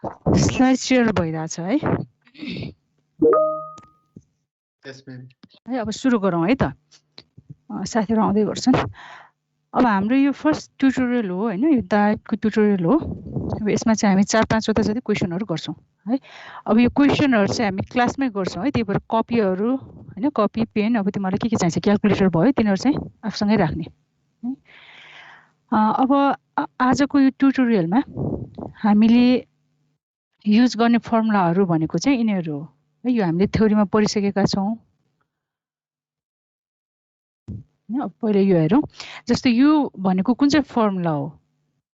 Slide share भइरहेछ है यस ma'am है अब सुरु गरौँ है त साथीहरु आउँदै गर्छन् अब हाम्रो यो फर्स्ट ट्युटोरियल हो हैन यो डायटको ट्युटोरियल हो अब यसमा चाहिँ हामी 4-5 वटा जति क्वेशनहरु गर्छौं है अब यो क्वेशनहरु चाहिँ हामी क्लासमै गर्छौं है त्यही भएर कपीहरु हैन कपी पेन अब तिमीलाई के चाहिन्छ क्याल्कुलेटर भयो तिनीहरु चाहिँ आफूसँगै राख्ने अब आजको यो ट्युटोरियलमा हामीले युज गर्ने फर्मुलाहरु भनेको चाहिँ यिनीहरु हो है यो हामीले थ्योरीमा पढिसकेका छौं अब पहिले यो हेरौं जस्तो यो भनेको कुन चाहिँ फर्मुला हो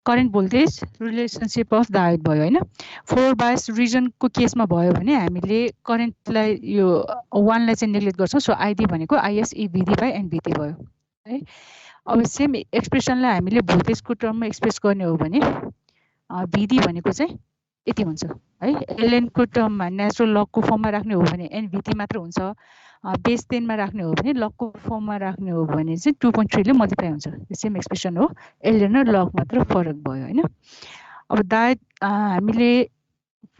current voltage relationship of diode भयो हैन फरवर्ड बायस रिजनको केसमा भयो भने हामीले करेन्टलाई यो 1 लाई चाहिँ नेग्लेक्ट गर्छौं सो आईडी भनेको आईएस ईभीडी बाइ एनभीटी भयो है अब सेम एक्सप्रेसनलाई हामीले भोल्टेजको टर्ममा एक्सप्रेस गर्ने हो भने भीडी भनेको चाहिँ यति हुन्छ है एलएन को टर्ममा नेचुरल लगको फर्ममा राख्ने हो भने एनभीटी मात्र हुन्छ बेस 10 मा राख्ने हो भने लगको फर्ममा राख्ने हो भने चाहिँ 2.3 ले मल्टिप्लाई हुन्छ यो सेम एक्सप्रेसन हो एलएन र लग मात्र फरक भयो हैन अब डायोड हामीले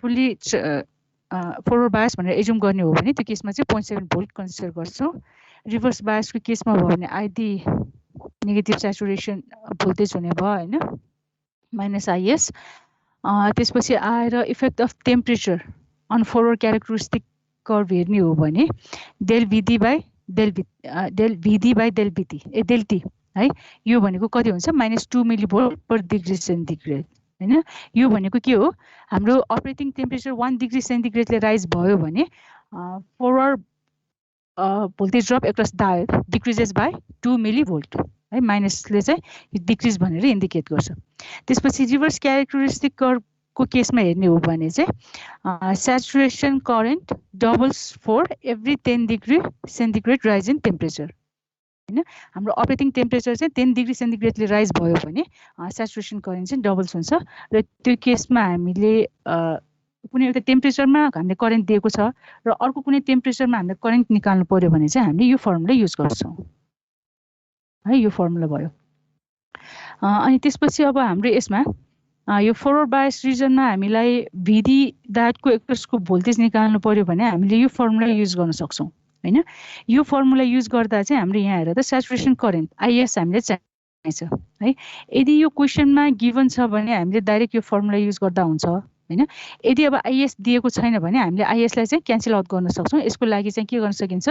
फुल्ली फरवर्ड बायस भनेर एज्युम गर्ने हो भने त्यो केसमा चाहिँ 0.7 भोल्ट कन्सिडर गर्छौं रिभर्स बायसको केसमा भयो भने आईडी नेगेटिभ स्याचुरेसन भोल्टेज हुने भयो हैन माइनस आईएस त्यसपछि आएर effect of temperature on forward characteristic curve हेर्ने हो भने del V D by del V D by del V T del T है यो भनेको कति हुन्छ -2 मिलिभोल्ट पर डिग्री सेन्टिग्रेड हैन यो भनेको के हो हाम्रो अपरेटिङ टेम्परेचर 1 डिग्री सेन्टिग्रेडले राइज भयो भने forward voltage drop across diode decreases by 2 millivolt है माइनसले चाहिँ डिक्रिज भनेर इन्डिकेट गर्छ त्यसपछि रिभर्स क्यारेक्टरिस्टिक कर्भको केसमा हेर्ने हो भने चाहिँ saturation current doubles for every 10 degree centigrade rise in temperature हैन हाम्रो अपरेटिङ टेम्परेचर चाहिँ 10 डिग्री सेन्टिग्रेडले राइज भयो भने स्याचुरेसन करेन्ट चाहिँ डबल्स हुन्छ र त्यो केसमा हामीले कुनै एउटा टेम्परेचरमा हामीले करेन्ट दिएको छ र अर्को कुनै टेम्परेचरमा हामीले करेन्ट निकाल्नु पर्यो भने चाहिँ हामीले यो फर्मुला युज गर्छौं है यो फर्मुला भयो अनि त्यसपछि अब हाम्रो यसमा यो फरवर्ड बायस रिजनमा हामीलाई भिडी डायोडको एक्रोसको भोल्टेज निकाल्नु पर्यो भने हामीले यो फर्मुला युज गर्न सक्छौं हैन यो फर्मुला युज गर्दा चाहिँ हाम्रो यहाँ हेर त स्याचुरेसन करेन्ट आईएस हामीले चाहिन्छ है यदि यो क्वेशनमा गिवन छ भने हामीले डाइरेक्ट यो फर्मुला युज गर्दा हुन्छ हैन यदि अब आईएस दिएको छैन भने हामीले आईएस लाई चाहिँ क्यान्सल आउट गर्न सक्छौं यसको लागि चाहिँ के गर्न सकिन्छ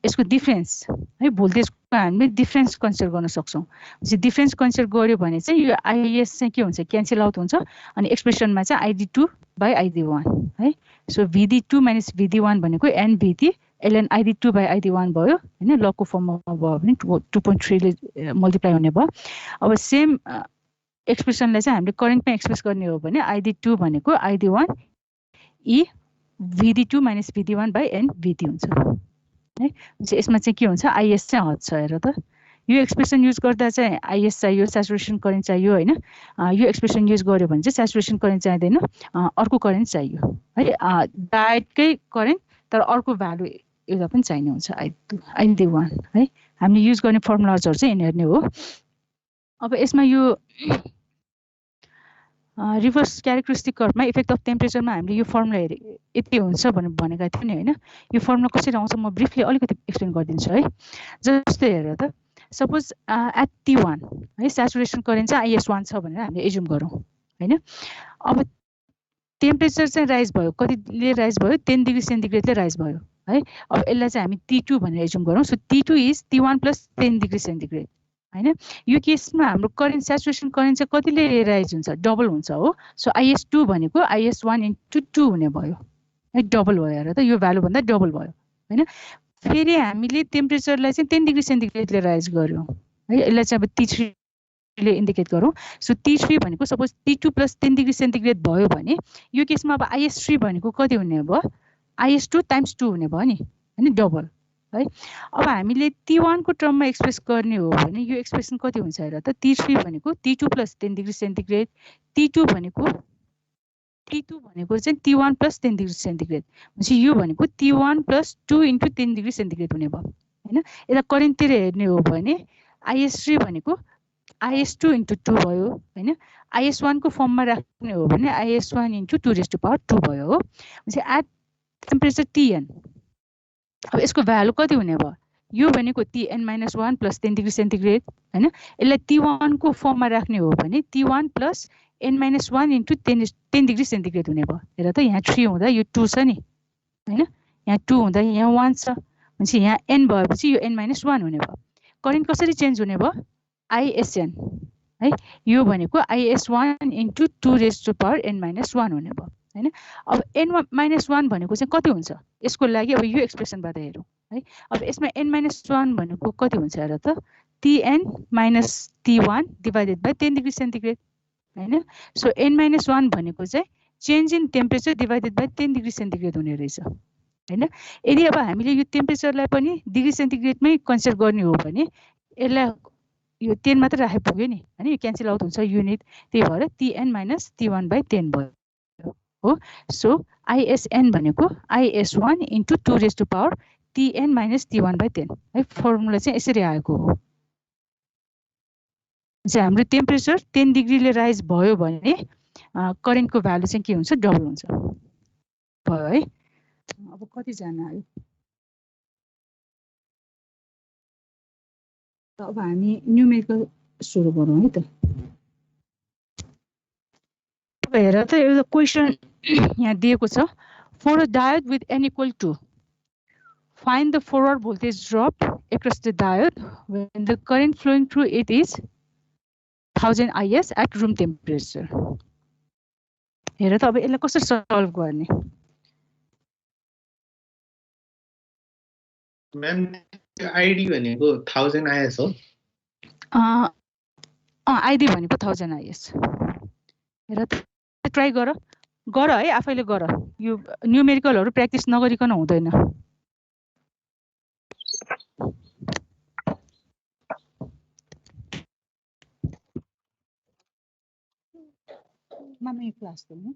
यसको डिफरेन्स है भोल्टेजको हामीले डिफरेन्स कन्सिडर गर्न सक्छौं चाहिँ डिफरेन्स कन्सिडर गर्यो भने चाहिँ यो आईएस चाहिँ के हुन्छ क्यान्सल आउट हुन्छ अनि एक्सप्रेसनमा चाहिँ आईडी2 बाइ आईडी1 है सो भिडी2 माइनस भिडी1 भनेको एनभिटी ln id2 by id1 भयो हैन लगको फर्ममा भयो भने 2.3 ले मल्टिप्लाई हुने भयो अब सेम एक्सप्रेसनलाई चाहिँ हामीले करेन्टमा एक्सप्रेस गर्ने हो भने id2 भनेको id1 e vd2 minus vd1 by n vd हुन्छ है यसमा चाहिँ के हुन्छ is चाहिँ हद छ हेर त यो एक्सप्रेसन युज गर्दा चाहिँ is चाहियो स्याचुरेसन करेन्ट चाहियो हैन यो एक्सप्रेसन युज गर्यो भने चाहिँ स्याचुरेसन करेन्ट चाहिदैन अर्को करेन्ट चाहियो है डायोडकै करेन्ट तर अर्को भ्यालु एउटा पनि चाहिने हुन्छ id1 है हामीले युज गर्ने फर्मुलाजहरु चाहिँ यिनीहरु नै हो अब यसमा यो रिभर्स क्यारेक्टरिस्टिक कर्भमा इफेक्ट अफ टेम्परेचरमा हामीले यो फर्मुला यति हुन्छ भनेका थियौ नि हैन यो फर्मुला कसरी आउँछ म ब्रिफली अलिकति एक्सप्लेन गरिदिन्छु है जस्तै हेर त सपोज एट T1 है स्याचुरेसन करेन्ट चाहिँ IS1 छ भनेर हामीले एज्युम गरौँ हैन अब टेम्परेचर चाहिँ राइज भयो कतिले राइज भयो 10 डिग्री सेन्टिग्रेडले राइज भयो है अब यसलाई चाहिँ हामी T2 भनेर एज्युम गरौँ so T2 is T1 plus 10 degree centigrade हैन यो केसमा हाम्रो करेन्ट स्याचुरेसन करेन्ट चाहिँ कतिले राइज हुन्छ डबल हुन्छ हो सो IS2 भनेको IS1 * 2 हुने भयो है डबल भयो हेर त यो भ्यालु भन्दा डबल भयो हैन फेरि हामीले टेम्परेचरलाई चाहिँ 10 डिग्री सेन्टिग्रेडले राइज गर्यौं है यसलाई चाहिँ अब T3 ले इन्डिकेट गरौँ सो T3 भनेको suppose T2 plus 10 degree centigrade भयो भने यो केसमा अब IS3 भनेको कति हुने भयो IS2 टाइम्स 2 हुने भयो नि हैन डबल है अब हामीले T1 को टर्ममा एक्सप्रेस गर्ने हो भने यो एक्सप्रेसन कति हुन्छ हेर त T3 भनेको T2 plus 10 degree centigrade T2 भनेको चाहिँ T1 प्लस 10 डिग्री सेन्टिग्रेड भनेपछि यो भनेको T1 प्लस 2 * 10 डिग्री सेन्टिग्रेड हुने भयो हैन यसलाई करेन्टतिर हेर्ने हो भने IS3 भनेको IS2 into 2 भयो हैन IS1 को फर्ममा राख्ने हो भने IS1 into 2 raised to power 2 भयो हो एट टेम्परेचर Tn अब यसको भ्यालु कति हुने भयो यो भनेको Tn-1 plus 10 degree सेन्टिग्रेड हैन यसलाई T1 को फर्ममा राख्ने हो भने T1 plus n-1 into 10 degree centigrade हुने भयो हेर त यहाँ 3 हुँदा यो 2 छ नि हैन यहाँ 2 हुँदा यहाँ 1 छ भनेपछि यहाँ n भएपछि यो n-1 हुने भयो करेन्ट कसरी चेन्ज हुने भयो ISN है यो भनेको IS1 into 2 raised to power n-1 हुने भयो हैन अब n-1 भनेको चाहिँ कति हुन्छ यसको लागि अब यो एक्सप्रेसनबाट हेरौँ है अब यसमा n-1 भनेको कति हुन्छ हेर त Tn minus T1 divided by 10 degree centigrade हैन सो n-1 भनेको चाहिँ change in temperature divided by 10 degree centigrade हुने रहेछ हैन यदि अब हामीले यो टेम्परेचरलाई पनि डिग्री सेन्टिग्रेडमै कन्सिडर गर्ने हो भने यसलाई यो 10 मात्र राखे पुग्यो नि हैन यो क्यान्सल आउट हुन्छ युनिट त्यही भएर Tn minus T1 by 10 भयो हो सो ISN भनेको IS1 into 2 raised to power Tn minus T1 by 10 है फर्मुला चाहिँ यसरी आएको हो चाहिँ हाम्रो टेम्परेचर 10 डिग्रीले राइज भयो भने करेन्टको भ्यालु चाहिँ के हुन्छ डबल हुन्छ भयो है अब कति जना आयो अब हामी न्यूमेरिकल सुरु गरौँ है त अब हेर त एउटा क्वेशन यहाँ दिएको छ for a diode with n equal to find the forward voltage drop across the diode when the current flowing through it is 1000 IS at room temperature हेर त अब यसलाई कसरी सल्भ गर्ने मैम आईडी भनेको 1000 IS हो आईडी भनेको 1000 IS हेर त ट्राई गर है आफैले गर यो न्यूमेरिकलहरु प्र्याक्टिस नगरिकन हुँदैन मामा यो क्लास गर्नु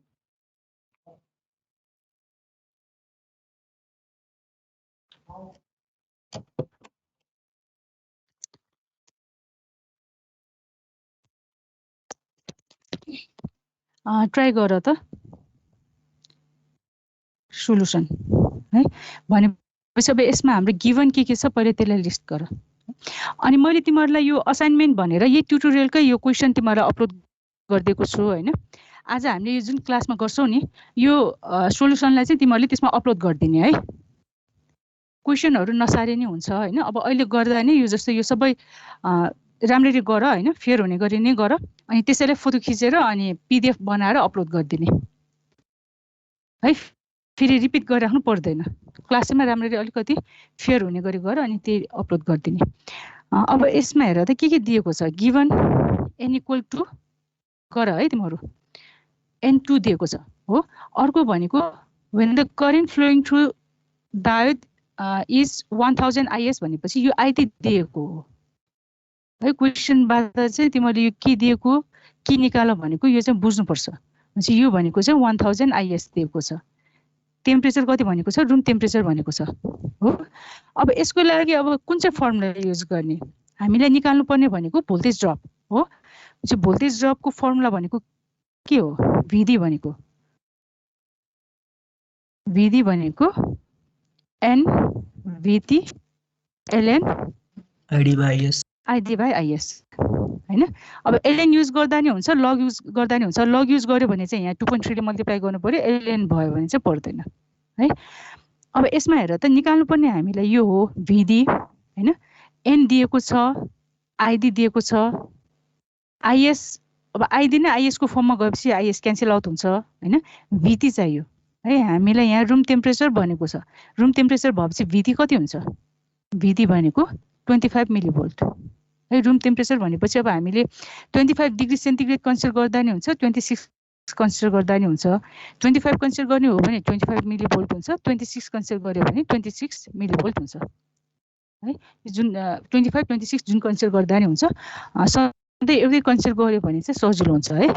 ट्राई गर त सोलुसन है भनेपछि अब यसमा हाम्रो गिवन के छ पहिले त्यसलाई लिस्ट गर अनि मैले तिमीहरुलाई यो असाइनमेन्ट भनेर यही ट्युटोरियलकै यो क्वेशन तिमीहरुलाई अपलोड गर्दिएको छु हैन आज हामीले यो जुन क्लासमा गर्छौ नि यो सोलुसनलाई चाहिँ तिमीहरुले त्यसमा अपलोड गर्दिने है क्वेशनहरु नसारे नि हुन्छ हैन अब अहिले गर्दा नि यो जस्तो यो सबै राम्ररी गर हैन फेयर हुने गरी नै गर अनि त्यसैले फोटो खिचेर अनि पीडीएफ बनाएर अपलोड गर्दिने है फेरि रिपिट गरिराख्नु पर्दैन क्लासमा राम्ररी अलिकति फेयर हुने गरी गर अनि त्यही अपलोड गर्दिने अब यसमा हेर त के दिएको छ गिवन n इक्वल टु गर है तिमीहरु n2 दिएको छ हो अर्को भनेको when the current flowing through diode is 1000 IS भनेपछि यो आईटी दिएको हो है क्वेशनबाट चाहिँ तिमीले यो के दिएको के निकाल भनेको यो चाहिँ बुझ्नु पर्छ भनेपछि यो भनेको चाहिँ 1000 IS दिएको छ टेम्परेचर कति भनेको छ रुम टेम्परेचर भनेको छ हो अब यसको लागि अब कुन चाहिँ फर्मुला युज गर्ने हामीलाई निकाल्नु पर्ने भनेको भोल्टेज ड्रप हो चाहिँ भोल्टेज ड्रपको फर्मुला भनेको के हो VD भनेको n VT ln ID by IS हैन अब ln युज गर्दा नि हुन्छ लग युज गर्दा नि हुन्छ लग युज गर्यो भने चाहिँ यहाँ 2.3 ले मल्टिप्लाई गर्नु पर्यो ln भयो भने चाहिँ पर्दैन है अब यसमा हेर त निकाल्नु पर्ने हामीलाई यो हो VD हैन n दिएको छ ID दिएको छ IS अब ID नै IS को फर्ममा गएपछि IS क्यान्सल आउट हुन्छ हैन VT चाहियो है हामीलाई यहाँ रुम टेम्परेचर भनेको छ रुम टेम्परेचर भएपछि VT कति हुन्छ VT भनेको 25 मिलिभोल्ट है रुम टेम्परेचर भनेपछि अब हामीले 25 डिग्री सेन्टिग्रेड कन्सिडर गर्दा नि हुन्छ 26 कन्सिडर गर्दा नि हुन्छ 25 कन्सिडर गर्ने हो भने 25 मिलिभोल्ट हुन्छ 26 कन्सिडर गर्यो भने 26 मिलिभोल्ट हुन्छ है जुन 25 26 जुन कन्सिडर गर्दा नि हुन्छ सधैँ एउटै कन्सिडर गर्यो भने चाहिँ सजिलो हुन्छ है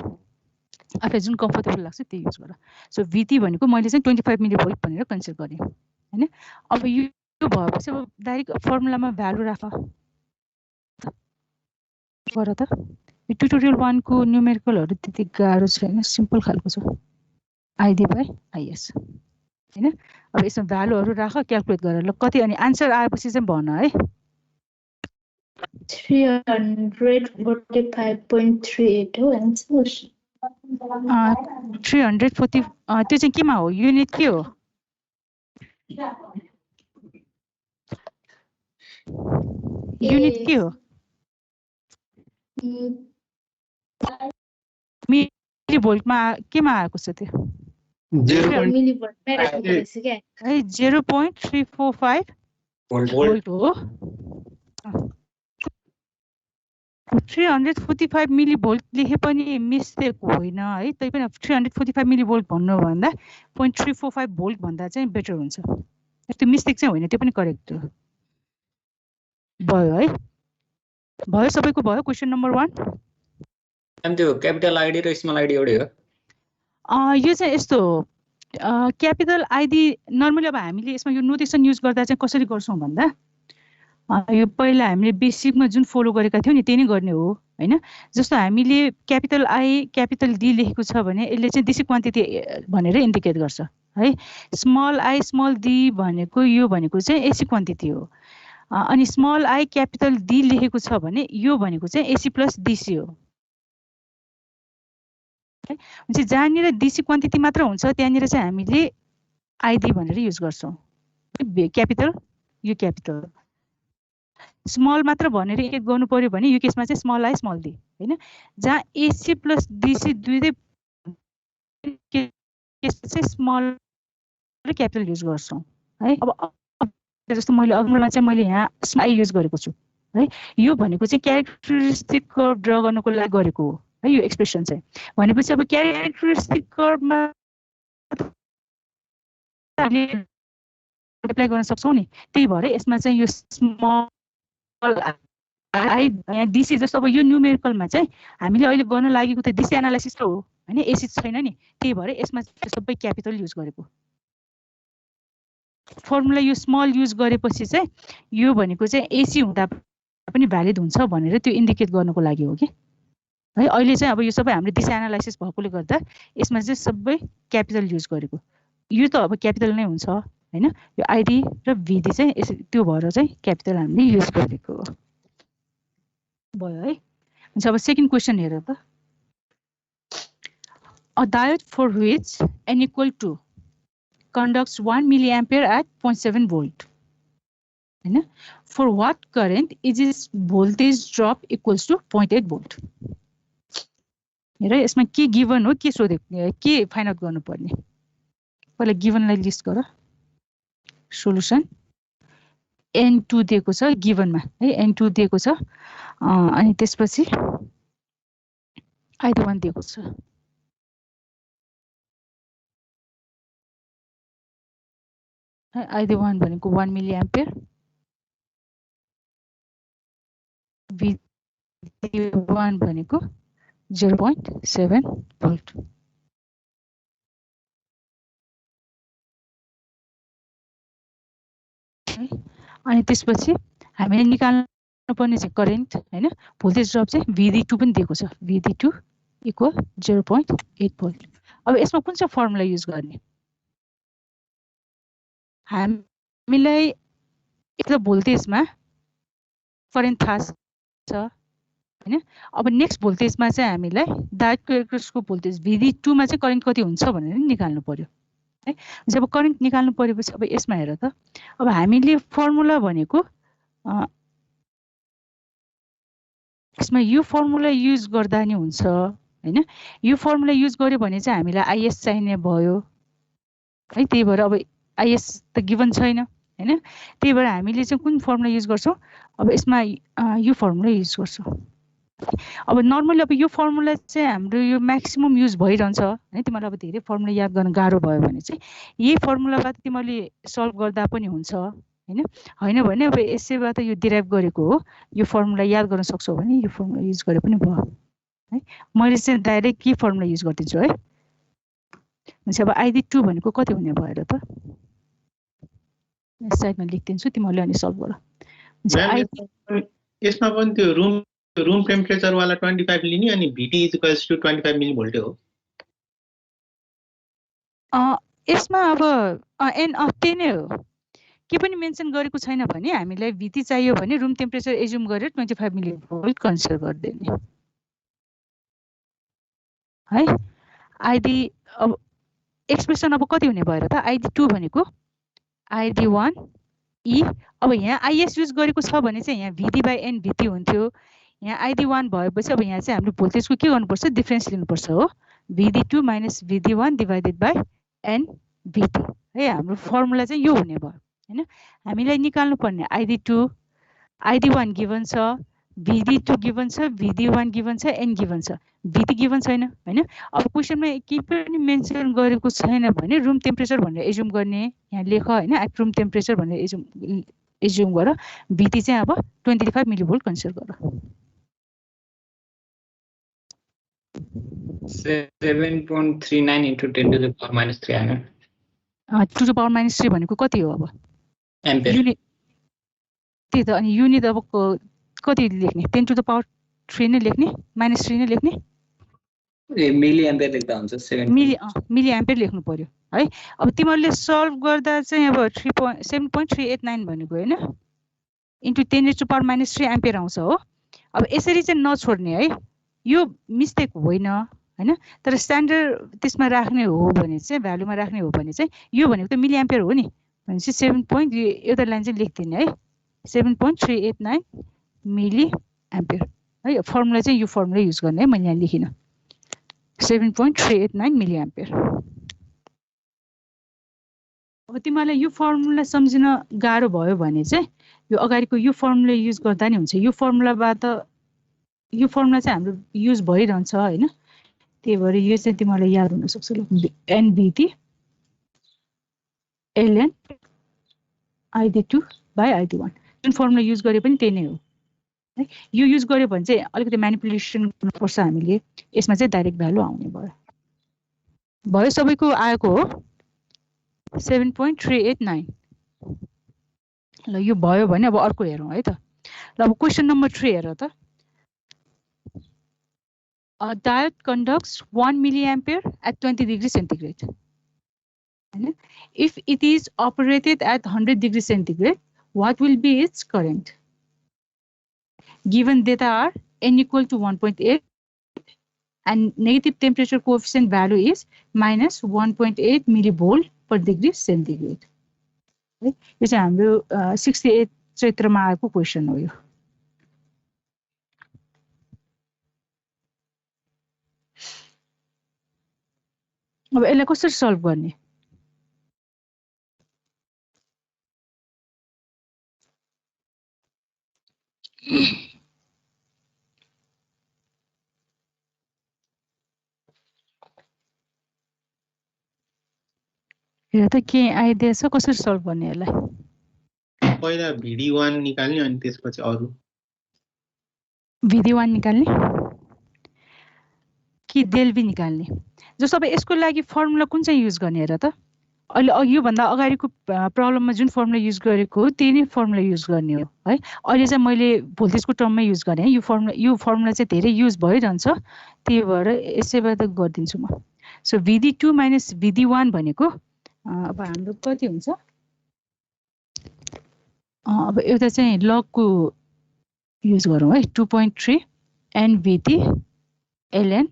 आफूलाई जुन कम्फर्टेबल लाग्छ त्यही युज गर सो VT भनेको मैले चाहिँ 25 मिलिभोल्ट भनेर कन्सिडर गरेँ हैन अब यो भएपछि अब डाइरेक्ट फर्मुलामा भ्यालु राख गर त यो ट्युटोरियल 1 को न्युमेरिकलहरु त्यति गाह्रो छैन सिम्पल खालको छ आइडी बाइ आइएस हैन अब यसमा भ्यालुहरु राख क्याल्कुलेट गरेर ल कति अनि आन्सर आएपछि चाहिँ भन है 345.38 हो आन्सर 340 त्यो चाहिँ केमा हो युनिट के हो युनिट के हो मिलिभोल्टमा केमा आएको छ त्यो 0.मिलिभोल्टमै राख्नु पर्छ के है 0.345 भोल्ट हो 345 मिलिभोल्ट लेखे पनि मिस्टेक होइन है तै पनि 345 मिलिभोल्ट भन्नु भन्दा 0.345 भोल्ट भन्दा चाहिँ बेटर हुन्छ त्यो मिस्टेक चाहिँ होइन त्यो पनि करेक्ट हो भयो है भयो सबैको भयो क्वेशन नम्बर 1 अनि त्यो क्यापिटल आइडी र स्मल आइडी एउटै हो यो चाहिँ यस्तो क्यापिटल आइडी नर्मली अब हामीले यसमा यो नोटेसन युज गर्दा चाहिँ कसरी गर्छौं भन्दा यो पहिला हामीले बेसिकमा जुन फलो गरेका थियौ नि त्यही नै गर्ने हो हैन जस्तो हामीले क्यापिटल आई क्यापिटल डी लेखेको छ भने यसले चाहिँ डिसी क्वान्टिटी भनेर इन्डिकेट गर्छ है स्मल आई स्मल डी भनेको यो भनेको चाहिँ एसी क्वान्टिटी हो अनि स्मल आई क्यापिटल डी लेखेको छ भने यो भनेको चाहिँ एसी प्लस डीसी हो हुन्छ जहाँनिर डीसी क्वान्टिटी मात्र हुन्छ त्यहाँनिर चाहिँ हामीले आइडी भनेर युज गर्छौं क्यापिटल यो क्यापिटल स्मल मात्र भनेर इन्डिकेट गर्नु पर्यो भने यो केसमा चाहिँ स्मल आई स्मल डी हैन जहाँ एसी प्लस डीसी दुईटै केस चाहिँ स्मल र क्यापिटल युज गर्छौं है अब जस्तो मैले अघिल्लोमा चाहिँ मैले यहाँ आई युज गरेको छु है यो भनेको चाहिँ क्यारेक्टरिस्टिक कर्व ड्रा गर्नको लागि गरेको हो है यो एक्सप्रेसन चाहिँ भनेपछि अब क्यारेक्टरिस्टिक कर्वमा एप्लाई गर्न सक्छौं नि त्यही भएर यसमा चाहिँ यो स्मल आई डीसी जस्तो अब यो न्युमेरिकलमा चाहिँ हामीले अहिले गर्न लागेको त डीसी एनालाइसिस हो हैन एसी छैन नि त्यही भएर यसमा सबै क्यापिटल युज गरेको फर्मुला यो स्मल युज गरेपछि चाहिँ यो भनेको चाहिँ एसी हुँदा पनि भ्यालिड हुन्छ भनेर त्यो इन्डिकेट गर्नको लागि हो के है अहिले चाहिँ अब यो सबै हाम्रो डीसी एनालाइसिस भएकोले गर्दा यसमा चाहिँ सबै क्यापिटल युज गरेको यो त अब क्यापिटल नै हुन्छ हैन यो आइडी र भिडी चाहिँ त्यो भएर चाहिँ क्यापिटल हामीले युज गरेको हो भयो है हुन्छ अब सेकेन्ड क्वेशन हेर त a diode for which n equal to conducts 1 milliampere at 0.7 volt हैन for what current is its voltage drop equals to 0.8 volt हेर यसमा के गिवन हो के सोधे के फाइन्ड आउट गर्नु पर्ने पहिला गिवनलाई लिस्ट गर सोलुसन n2 दिएको छ गिवनमा है n2 दिएको छ अनि त्यसपछि id1 दिएको छ id1 भनेको 1 मिली एम्पियर v1 भनेको 0.7 भोल्ट अनि त्यसपछि हामीले निकाल्नु पर्ने चाहिँ करेन्ट हैन भोल्टेज ड्रप चाहिँ VD2 पनि दिएको छ VD2 इक्वल 0.8 भोल्ट अब यसमा कुन चाहिँ फर्मुला युज गर्ने हामीलाई यता भोल्टेजमा करेन्ट थाहा छ हैन अब नेक्स्ट भोल्टेजमा चाहिँ हामीलाई डायोडको एक्रोसको भोल्टेज VD2 मा चाहिँ करेन्ट कति हुन्छ भनेर निकाल्नु पर्यो है जब करेन्ट निकाल्नु परेपछि अब यसमा हेर त अब हामीले फर्मुला भनेको यसमा यो फर्मुला युज गर्दा नि हुन्छ हैन यो फर्मुला युज गर्यो भने चाहिँ हामीलाई आईएस चाहिने भयो है त्यही भएर अब आईएस त गिवन छैन हैन त्यही भएर हामीले चाहिँ कुन फर्मुला युज गर्छौं अब यसमा यो फर्मुला युज गर्छौं अब नर्मली अब यो फर्मुला चाहिँ हाम्रो यो म्याक्सिमम युज भइरहन्छ हैन तिमीलाई अब धेरै फर्मुला याद गर्न गाह्रो भयो भने चाहिँ यही फर्मुलाबाट तिमीले सल्भ गर्दा पनि हुन्छ हैन हैन भने अब यसैबाट यो डिराइभ गरेको हो यो फर्मुला याद गर्न सक्छौ भने यो फर्मुला युज गरे पनि भयो है मैले चाहिँ डाइरेक्ट के फर्मुला युज गर्दिन्छु है हुन्छ अब id2 भनेको कति हुने भयो र त साइडमा लेख्दिन्छु तिमीले अनि सल्भ गर यसमा पनि त्यो रुम रुम टेम्परेचर वाला 25 लिने अनि VT इक्वल्स टु 25 मिलिभोल्ट हो। यसमा अब एन त्यही नै हो। के पनि मेन्सन गरेको छैन भने हामीलाई VT चाहियो भने रुम टेम्परेचर एज्युम गरेर 25 मिलिभोल्ट कन्सिडर गरिदिने है। आइडी अब एक्सप्रेसन अब कति हुने भयो र त? ID2 भनेको ID1 E। अब यहाँ IS युज गरेको छ भने चाहिँ यहाँ VD/N VT हुन्थ्यो। यहाँ ID1 भएपछि अब यहाँ चाहिँ हामीले भोल्टेजको के गर्नुपर्छ? डिफरेन्स लिनुपर्छ हो। VD2 - VD1 divided by N VT है। हाम्रो फर्मुला चाहिँ यो हुने भयो हैन। हामीलाई निकाल्नु पर्ने ID2 ID1 गिभन छ, VD2 गिभन छ, VD1 गिभन छ, N गिभन छ, VT गिभन छैन हैन। अब क्वेशनमा के पनि मेन्सन गरेको छैन भने रुम टेम्परेचर भनेर एज्युम गर्ने, यहाँ लेख हैन। एट रुम टेम्परेचर भनेर एज्युम गर। VT चाहिँ अब 25 मिलिभोल्ट कन्सिडर गर। 7.39 into 10 to the power minus 3 ampere. 2 to the power minus 3 भनेको कति हो अब? एम्पियर। युनिट त्यही त। अनि युनिट अब कति लेख्ने? 10 to the power 3 नै लेख्ने, -3 नै लेख्ने? मिली एम्पियर लेख्दा हुन्छ। 7 मिली एम्पियर लेख्नु पर्यो है। अब तिमीहरूले सल्भ गर्दा चाहिँ अब 7.389 भनेको हैन इन्टु 10⁻³ एम्पियर आउँछ हो। अब यसरी चाहिँ नछोड्ने है, यो मिस्टेक होइन हैन। तर स्ट्यान्डर्ड त्यसमा राख्ने हो भने चाहिँ, भ्यालुमा राख्ने हो भने चाहिँ यो भनेको त मिली एम्पियर हो नि, भनेपछि 7. एउटा लाइन चाहिँ लेख्दिने है, 7.389 मिली एम्पियर है। फर्मुला चाहिँ यो फर्मुला युज गर्ने है, मैले यहाँ लेखिन 7.389 मिली एम्पियर। अब तिमीलाई यो फर्मुला सम्झिन गाह्रो भयो भने चाहिँ यो अगाडिको यो फर्मुला युज गर्दा नि हुन्छ। यो फर्मुलाबाट यो फर्मुला चाहिँ हाम्रो युज भइरहन्छ हैन। त्यही भएर यो चाहिँ तिमीलाई याद हुन सक्छ। NVT ln ID2/ID1 जुन फर्मुला युज गरे पनि त्यही नै हो है। यो युज गर्यो भने चाहिँ अलिकति म्यानिपुलेसन गर्नुपर्छ हामीले, यसमा चाहिँ डाइरेक्ट भ्यालु आउने भयो। सबैको आएको हो 7.389। ल यो भयो भने अब अर्को हेरौँ है त। ल अब क्वेशन नम्बर 3 हेर त। A diode conducts 1 milliampere at 20 degrees centigrade. If it is operated at 100 degrees centigrade, what will be its current? Given data are n equal to 1.8 and negative temperature coefficient value is minus 1.8 millivolt per degree centigrade. यो चाहिँ हाम्रो 68 चैत्रमा आएको question हो यो। अब यसलाई कसरी solve गर्ने? हेर त के आइडिया छ कसरी सल्भ गर्ने यसलाई? पहिला VD1 निकाल्ने अनि त्यसपछि अरु। VD1 निकाल्ने कि डेल्भी निकाल्ने? जस्तो अब यसको लागि फर्मुला कुन चाहिँ युज गर्ने हेर त। अहिले यो भन्दा अगाडिको प्रब्लममा जुन फर्मुला युज गरेको हो त्यही नै फर्मुला युज गर्ने हो है। अहिले चाहिँ मैले भोल्टेजको टर्ममै युज गरेँ है। यो फर्मुला चाहिँ धेरै युज भइरहन्छ, त्यही भएर यसैबाट गरिदिन्छु म। सो VD2 - VD1 भनेको अब हाम्रो कति हुन्छ? अब एउटा चाहिँ लगको युज गरौँ है। 2.3 NVT ln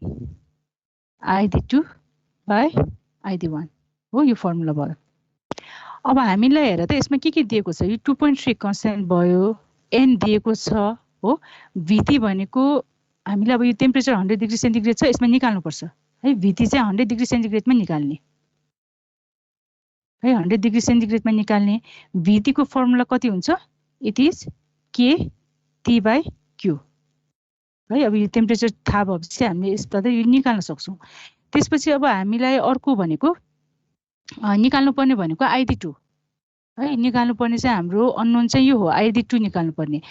ID2/ID1 हो, यो फर्मुला भयो। अब हामीलाई हेर त यसमा के दिएको छ? यो 2.3 कन्स्टेन्ट भयो, n दिएको छ हो। VT भनेको हामीलाई अब यो टेम्परेचर 100 डिग्री सेन्टिग्रेड छ, यसमा निकाल्नुपर्छ है। VT चाहिँ 100 डिग्री सेन्टिग्रेडमा निकाल्ने है, 100 डिग्री सेन्टिग्रेडमा निकाल्ने। VT को फर्मुला कति हुन्छ? इट इज KT/Q है। अब यो टेम्परेचर थाहा भएपछि हामीले यसबाट यो निकाल्न सक्छौँ। त्यसपछि अब हामीलाई अर्को भनेको निकाल्नु पर्ने भनेको ID2 है। निकाल्नु पर्ने चाहिँ हाम्रो अननोन चाहिँ यो हो, ID2 निकाल्नु पर्ने।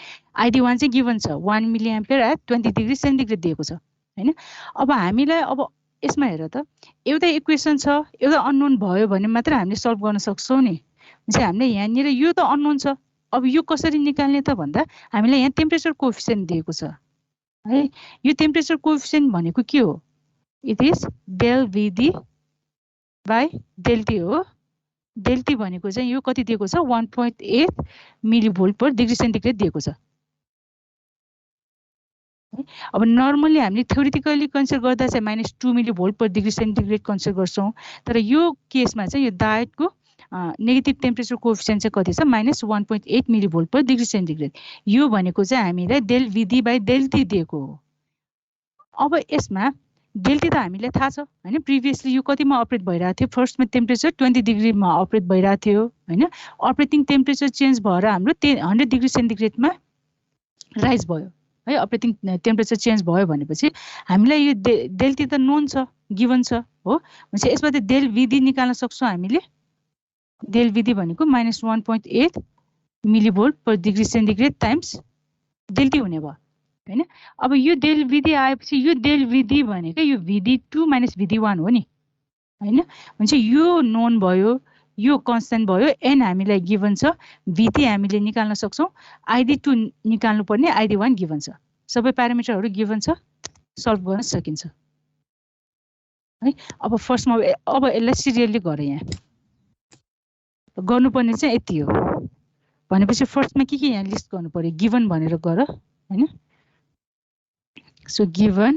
ID1 चाहिँ गिभन छ 1 milli ampere at 20 degree centigrade दिएको छ हैन। अब हामीलाई अब यसमा हेर त, एउटा इक्वेसन छ, एउटा अननोन भयो भने मात्र हामीले सल्भ गर्न सक्छौँ नि। चाहिँ हामीले यहाँनिर यो त अननोन छ, अब यो कसरी निकाल्ने त भन्दा हामीलाई यहाँ टेम्परेचर कोएफिसिएन्ट दिएको छ है। यो टेम्परेचर कोएफिसिएन्ट भनेको के हो? It is del VD by del T हो। डेल T भनेको चाहिँ यो कति दिएको छ? 1.8 मिलिभोल्ट पर डिग्री सेन्टिग्रेड दिएको छ। अब नर्मली हामीले थ्योरिटिकली कन्सिडर गर्दा चाहिँ -2 मिलिभोल्ट पर डिग्री सेन्टिग्रेड कन्सिडर गर्छौं, तर यो केसमा चाहिँ यो डायटको नेगेटिभ टेम्परेचर कोएफिसिएन्ट चाहिँ कति छ? -1.8 मिलिभोल्ट पर डिग्री सेन्टिग्रेड। यो भनेको चाहिँ हामीलाई del VD by del T दिएको हो। अब यसमा डेल T त हामीलाई थाहा छ हैन, प्रिभियसली यो कतिमा अपरेट भइरहेको थियो? फर्स्टमा टेम्परेचर 20 डिग्रीमा अपरेट भइरहेको थियो हैन। अपरेटिङ टेम्परेचर चेन्ज भएर हाम्रो 100 डिग्री सेन्टिग्रेडमा राइज भयो है। अपरेटिङ टेम्परेचर चेन्ज भयो भनेपछि हामीलाई यो डेल T त नोन छ, गिवन छ हो। भनेपछि यसबाट डेल VD निकाल्न सक्छौं हामीले। डेल VD भनेको -1.8 millivolt per degree centigrade times del T हुने भयो हैन। अब यो डेल VD आएपछि यो डेल VD भनेको यो VD2 - VD1 हो नि हैन। भनेपछि यो नोन भयो, यो कन्स्टेन्ट भयो, n हामीलाई गिवन छ, VT हामीले निकाल्न सक्छौं, ID2 निकाल्नु पर्ने, ID1 गिवन छ। सबै प्यारामिटरहरु गिवन छ, सल्भ गर्न सकिन्छ है। अब फर्स्टमा अब यसलाई सिरियली गरे। यहाँ गर्नुपर्ने चाहिँ यति हो भनेपछि फर्स्टमा के यहाँ लिस्ट गर्नु पर्यो? गिवन भनेर गर हैन। So given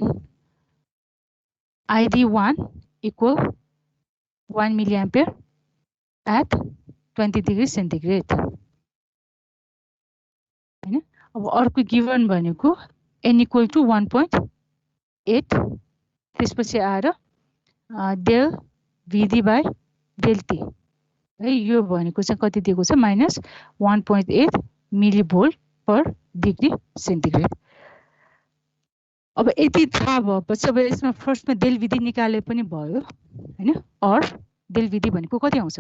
ID1 equal 1 milliampere at 20 degree centigrade हैन। अब अर्को गिवन भनेको n equal to 1.8, त्यसपछि आएर del VD by del T है। यो भनेको चाहिँ कति दिएको छ? -1.8 मिलिभोल्ट पर डिग्री सेन्टिग्रेड। अब यति थाहा भएपछि अब यसमा फर्स्टमा डेल VD निकाले पनि भयो हैन। और डेल VD भनेको कति आउँछ?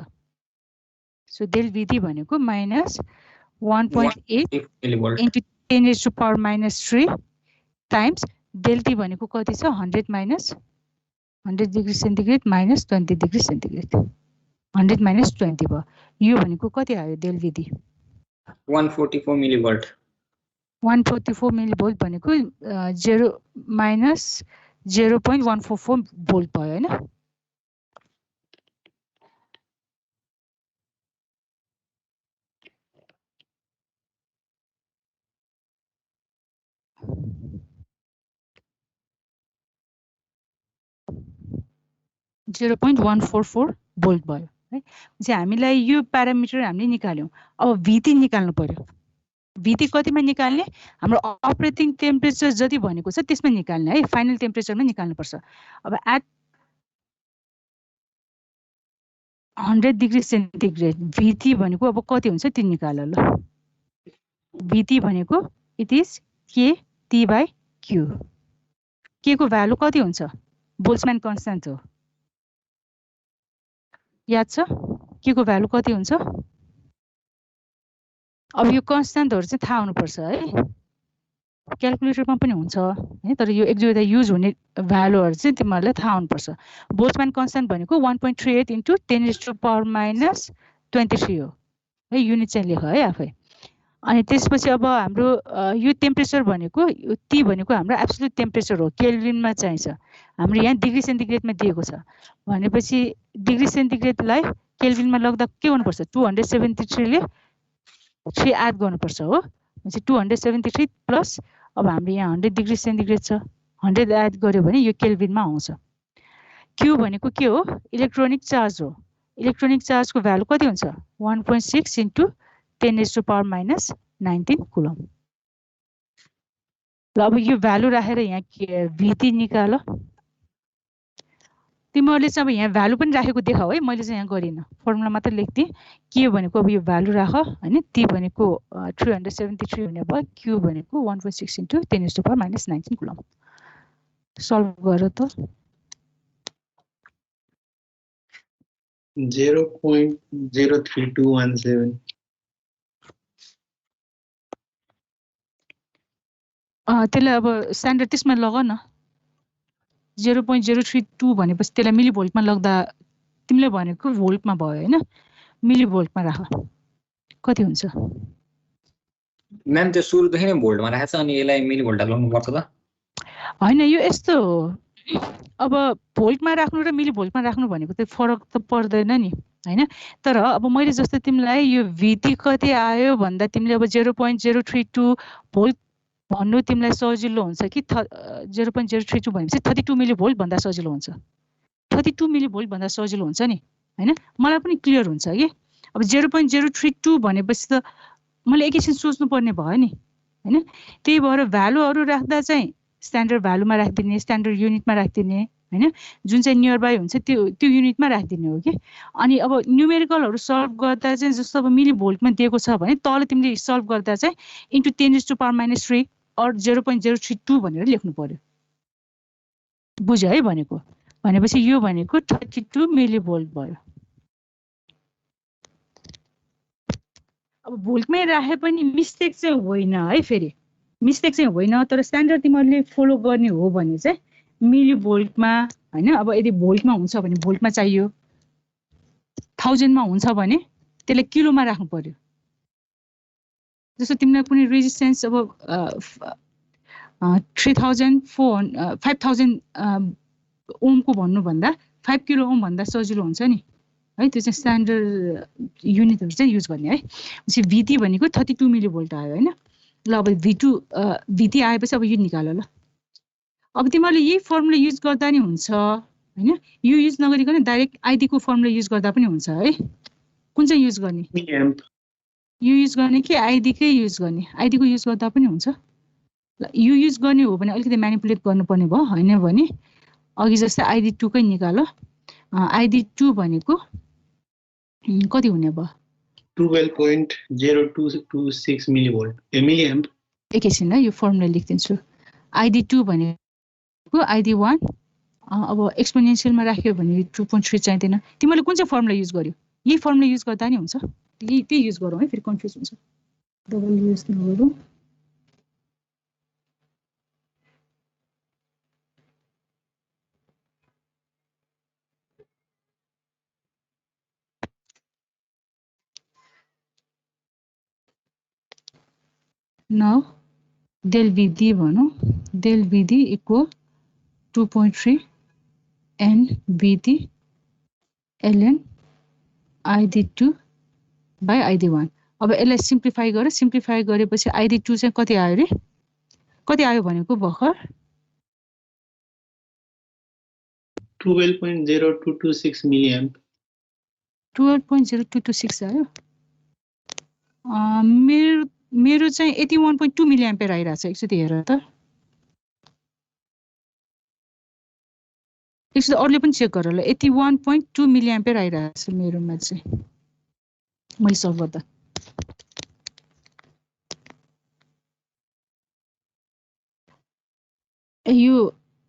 सो डेल VD भनेको -1.8 into 10⁻³ टाइम्स डेल T भनेको कति छ? 100 डिग्री सेन्टिग्रेड - 20 डिग्री सेन्टिग्रेड। 100 - 20 भयो। यो भनेको कति आयो डेल VD? 144 मिलिभोल्ट। 144 मिलिभोल्ट भनेको 0.144 भोल्ट भयो हैन। .144 भोल्ट भयो है। चाहिँ हामीलाई यो प्यारामिटर हामीले निकाल्यौं। अब VT निकाल्नु पर्यो। VT कतिमा निकाल्ने? हाम्रो अपरेटिङ टेम्परेचर जति भनेको छ त्यसमा निकाल्ने है, फाइनल टेम्परेचरमा निकाल्नु पर्छ। अब एट 100 डिग्री सेन्टिग्रेड VT भनेको अब कति हुन्छ त्यो निकाल ल। VT भनेको it is KT by Q। K को भ्यालु कति हुन्छ? बोल्ट्जम्यान कन्स्ट्यान्ट हो, याद छ? K को भ्यालु कति हुन्छ? अब यो कन्स्ट्यान्टहरु चाहिँ थाहा हुनुपर्छ है, क्याल्कुलेटरमा पनि हुन्छ है, तर यो एक दुईवटा युज हुने भ्यालुहरु चाहिँ तिमीहरुलाई थाहा हुनुपर्छ। बोल्ट्जम्यान कन्स्ट्यान्ट भनेको 1.38 into 10⁻⁻23 हो है। युनिट चाहिँ लेख है आफै। अनि त्यसपछि अब हाम्रो यो टेम्परेचर भनेको T भनेको हाम्रो एब्सोल्युट टेम्परेचर हो, केल्भिनमा चाहिन्छ। हाम्रो यहाँ डिग्री सेन्टिग्रेडमा दिएको छ भनेपछि डिग्री सेन्टिग्रेडलाई केल्भिनमा लग्दा के गर्नुपर्छ? 273 ले 3 एड गर्नुपर्छ हो। भनेपछि 273 प्लस अब हाम्रो यहाँ 100 डिग्री सेन्टिग्रेड छ, 100 एड गर्यो भने यो केल्भिनमा आउँछ। Q भनेको के हो? इलेक्ट्रोनिक चार्ज हो। इलेक्ट्रोनिक चार्जको भ्यालु कति हुन्छ? 1.6 into 10⁻⁻19 कुलम। ल अब यो भ्यालु राखेर यहाँ VT निकाल। तिमीहरुले चाहिँ अब यहाँ भ्यालु पनि राखेको देखाऊ है, मैले चाहिँ यहाँ गरिन, फर्मुला मात्र लेख्दिए। K भनेको अब यो भ्यालु राख हैन। T भनेको 373 हुने भयो, Q भनेको 1.6 into 10⁻⁻19 कुलम। सल्भ गर त। 0.03217। त्यसलाई अब स्ट्यान्डर्ड त्यसमा लग न। 0.032 भनेपछि त्यसलाई मिलिभोल्टमा लग्दा तिमीले भनेको भोल्टमा भयो हैन, मिलिभोल्टमा राख कति हुन्छ? म्याम त्यो सुरुदेखि नै भोल्टमा राखेछ अनि यसलाई मिलिभोल्टमा लगाउनु पर्छ त? हैन यो यस्तो हो अब भोल्टमा राख्नु र मिली भोल्टमा राख्नु भनेको त फरक त पर्दैन नि हैन तर अब मैले जस्तो तिमीलाई यो VT कति आयो भन्दा तिमीले अब 0.032 भोल्ट भन्नु तिमीलाई सजिलो हुन्छ कि 0.032 भनेपछि 32 मिली भोल्ट भन्दा सजिलो हुन्छ 32 मिली भोल्ट भन्दा सजिलो हुन्छ नि हैन मलाई पनि क्लियर हुन्छ कि अब 0.032 भनेपछि त मैले एकैछिन सोच्नु पर्ने भयो नि हैन त्यही भएर भ्यालुहरु राख्दा चाहिँ स्ट्यान्डर्ड भ्यालुमा राख्दिने स्ट्यान्डर्ड युनिटमा राख्दिने हैन जुन चाहिँ नियर बाइ हुन्छ त्यो युनिटमा राख्दिने हो कि अनि अब न्यूमेरिकलहरु सल्भ गर्दा चाहिँ जस्तो अब मिली भोल्टमा दिएको छ भने तल तिमीले सल्भ गर्दा चाहिँ इन्टु 10⁻³ अर 0.032 भनेर लेख्नु पर्यो बुझ्यो है भनेपछि यो भनेको 32 मिली भोल्ट भयो अब भोल्टमै राखे पनि मिस्टेक चाहिँ होइन है फेरि मिस्टेक चाहिँ होइन तर स्ट्यान्डर्ड तिमीले फलो गर्ने हो भने चाहिँ मिली भोल्टमा हैन अब यदि भोल्टमा हुन्छ भने भोल्टमा चाहियो 1000 मा हुन्छ भने त्यसले किलोमा राख्नु पर्यो जस्तो तिमीलाई कुनै रेजिस्टेन्स अब 5000 ओमको भन्नु भन्दा 5 किलो ओम भन्दा सजिलो हुन्छ नि है त्यो चाहिँ स्ट्यान्डर्ड युनिटहरु चाहिँ युज गर्ने है पछि VT भनेको 32 मिली भोल्ट आयो हैन ल अब VT आएपछि अब यो निकाल ल अब तिमीले यही फर्मुला युज गर्दा नि हुन्छ हैन यो युज नगरिकन डाइरेक्ट आईडी को फर्मुला युज गर्दा पनि हुन्छ है कुन चाहिँ युज गर्ने मिलिएम्प यो युज गर्ने कि आईडी कै युज गर्ने आईडी को युज गर्दा पनि हुन्छ ल यो युज गर्ने हो भने अलिकति म्यानिपुलेट गर्नुपर्ने भयो हैन भने अघि जस्तै आईडी 2 कै निकाल आईडी 2 भनेको कति हुने भयो 12.0226 मिलिभोल्ट मिलिएम्प एकैछिन यो फर्मुला लेख्दिन्छु आईडी 2 भनेको आईडी 1 अब एक्सपोनेन्शियलमा राख्यो भने 2.3 चाहिँदैन तिमीले कुन चाहिँ फर्मुला युज गर्यो यही फर्मुला युज गर्दा नि हुन्छ त्यही युज गरौँ है फेरि कन्फ्युज हुन्छ डबल युज नगरौँ now del VD भनौं del VD equal 2.3 n VD ln ID2 by ID1 अब यसलाई सिम्प्लिफाई गरेपछि ID2 चाहिँ कति आयो रे कति आयो भनेको भर्खर 12.0226 मिलिएम्प 12.0226 आयो मेरो चाहिँ 81.2 मिली एम्पियर आइराछ एकचोटी हेर त एकचोटी अरूले पनि चेक गर ल 81.2 मिली एम्पियर आइराछ मेरोमा चाहिँ मैले सल्भ गर्दा यो